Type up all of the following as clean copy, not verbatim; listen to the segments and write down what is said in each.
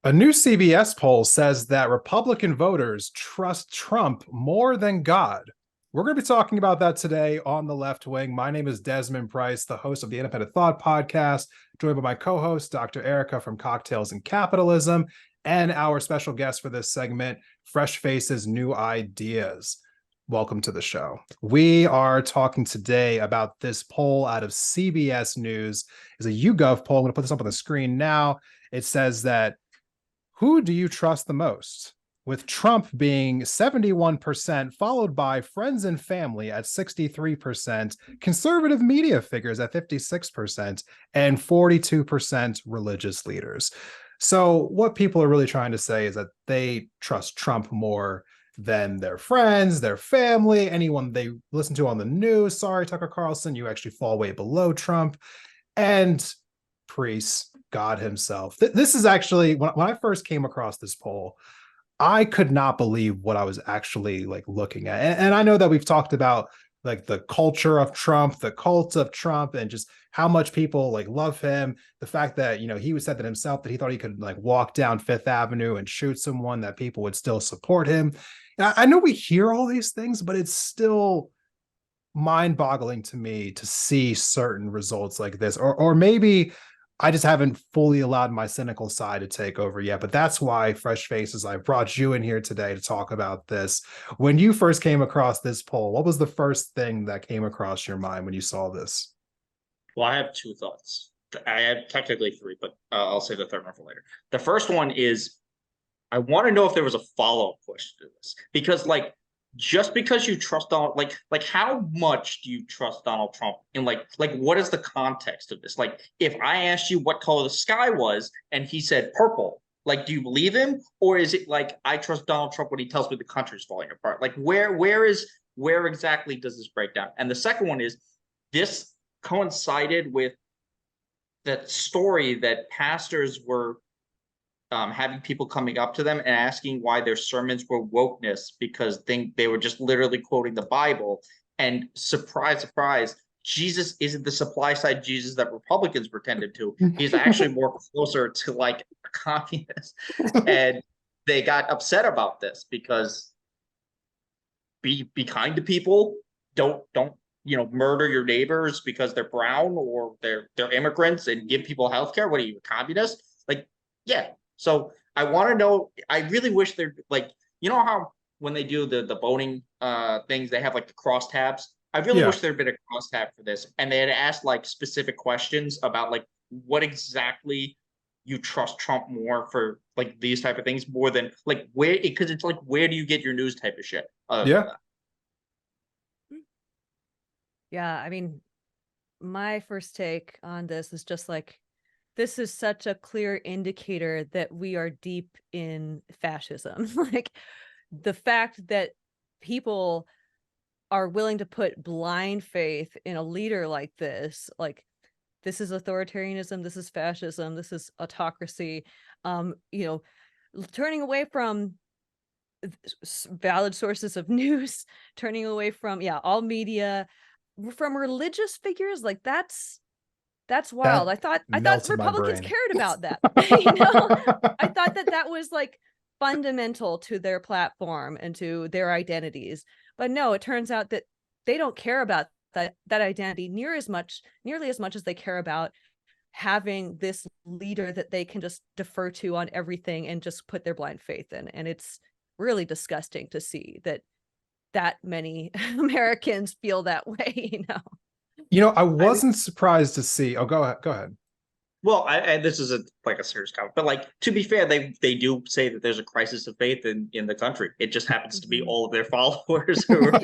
A new CBS poll says that Republican voters trust Trump more than God. We're going to be talking about that today on The Left Wing. My name is Desmond Price, the host of the Independent Thought Podcast, joined by my co-host, Dr. Erica from Cocktails and Capitalism, and our special guest for this segment, Fresh Faces, New Ideas. Welcome to the show. We are talking today about this poll out of CBS News. It's a YouGov poll. I'm going to put this up on the screen now. It says that who do you trust the most? With Trump being 71%, followed by friends and family at 63%, conservative media figures at 56%, and 42% religious leaders. So what people are really trying to say is that they trust Trump more than their friends, their family, anyone they listen to on the news. Sorry, Tucker Carlson, you actually fall way below Trump. And priests, God himself. This is actually, when I first came across this poll, I could not believe what I was actually like looking at. And I know that we've talked about like the culture of Trump, the cult of Trump, and just how much people like love him. The fact that, he said that himself, that he thought he could like walk down Fifth Avenue and shoot someone, that people would still support him. And I know we hear all these things, but it's still mind-boggling to me to see certain results like this, or maybe I just haven't fully allowed my cynical side to take over yet. But that's why, Fresh Faces, I brought you in here today to talk about this. When you first came across this poll, what was the first thing that came across your mind when you saw this? Well, I have two thoughts. I have technically three, but I'll save the third one for later. The first one is I want to know if there was a follow-up question to this, because just because you trust Donald, like how much do you trust Donald Trump? And like what is the context of this? Like, if I asked you what color the sky was and he said purple, like, do you believe him? Or is it like I trust Donald Trump when he tells me the country's falling apart? Like, where exactly does this break down? And the second one is this coincided with that story that pastors were having people coming up to them and asking why their sermons were wokeness, because they were just literally quoting the Bible. And surprise, surprise, Jesus isn't the supply side Jesus that Republicans pretended to. He's actually more closer to like a communist. And they got upset about this because be kind to people. Don't murder your neighbors because they're brown or they're immigrants, and give people health care. What are you, a communist? Like, yeah. So I want to know, I really wish they're like, how when they do the voting things, they have like the crosstabs. I really wish there'd been a crosstab for this, and they had asked like specific questions about like what exactly you trust Trump more for, like these type of things, more than like where, because it's like, where do you get your news type of shit? Yeah. Yeah, I mean, my first take on this is just like, this is such a clear indicator that we are deep in fascism. Like, the fact that people are willing to put blind faith in a leader like this, like, this is authoritarianism, this is fascism, this is autocracy. Turning away from valid sources of news, turning away from all media, from religious figures, like that's wild. I thought Republicans cared about that. I thought that was like fundamental to their platform and to their identities. But no, it turns out that they don't care about that identity nearly as much as they care about having this leader that they can just defer to on everything and just put their blind faith in. And it's really disgusting to see that many Americans feel that way, I wasn't surprised to see. Oh, go ahead. Well, this is a serious comment, but like, to be fair, they do say that there's a crisis of faith in the country. It just happens to be all of their followers who are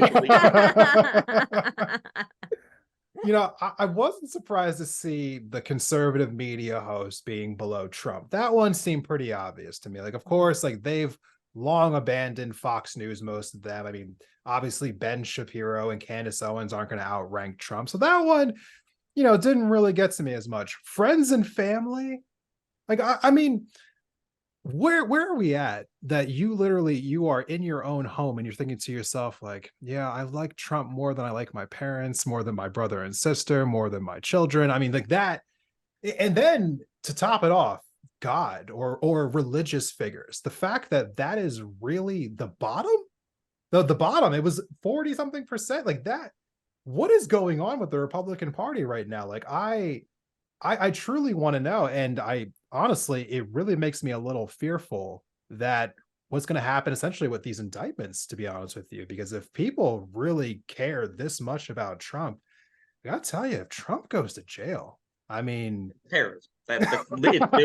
I wasn't surprised to see the conservative media host being below Trump. That one seemed pretty obvious to me. Like, of course, like they've long abandoned Fox News, most of them. I mean, obviously Ben Shapiro and Candace Owens aren't going to outrank Trump. So that one, didn't really get to me as much. Friends and family, like, I mean, where are we at that you are in your own home and you're thinking to yourself, like, yeah, I like Trump more than I like my parents, more than my brother and sister, more than my children. I mean, like that. And then to top it off, God or religious figures. The fact that that is really the bottom, the bottom, it was 40 something percent like that. What is going on with the Republican Party right now? Like I truly want to know. And I honestly, it really makes me a little fearful that what's going to happen essentially with these indictments, to be honest with you, because if people really care this much about Trump, I gotta tell you, if Trump goes to jail, I mean, terrorism. They're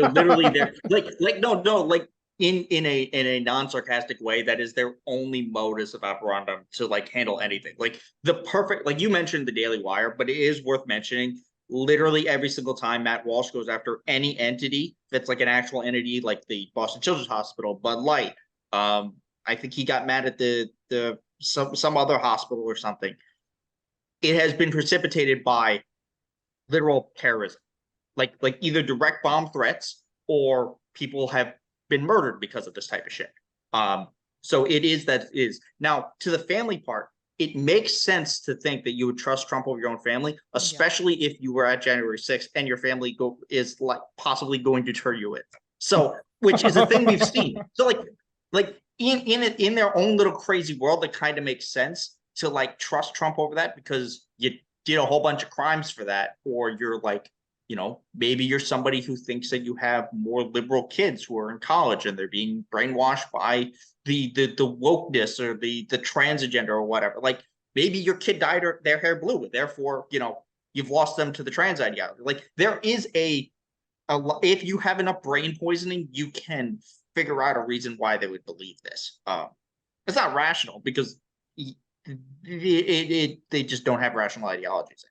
literally there. Like no, like in a non-sarcastic way, that is their only modus of operandi to like handle anything. Like the perfect, like you mentioned the Daily Wire, but it is worth mentioning. Literally every single time Matt Walsh goes after any entity that's like an actual entity, like the Boston Children's Hospital, Bud Light. I think he got mad at some other hospital or something. It has been precipitated by literal terrorism, like either direct bomb threats or people have been murdered because of this type of shit. So it is that is now to the family part. It makes sense to think that you would trust Trump over your own family, especially if you were at January 6th and your family is like possibly going to turn you in. So, which is a thing we've seen. So like in their own little crazy world, that kind of makes sense to like trust Trump over that because you did a whole bunch of crimes for that, or you're like, you know, maybe you're somebody who thinks that you have more liberal kids who are in college and they're being brainwashed by the wokeness or the trans agenda or whatever. Like maybe your kid dyed their hair blue, and therefore, you know, you've lost them to the trans ideology. Like there is if you have enough brain poisoning, you can figure out a reason why they would believe this. It's not rational because they just don't have rational ideologies.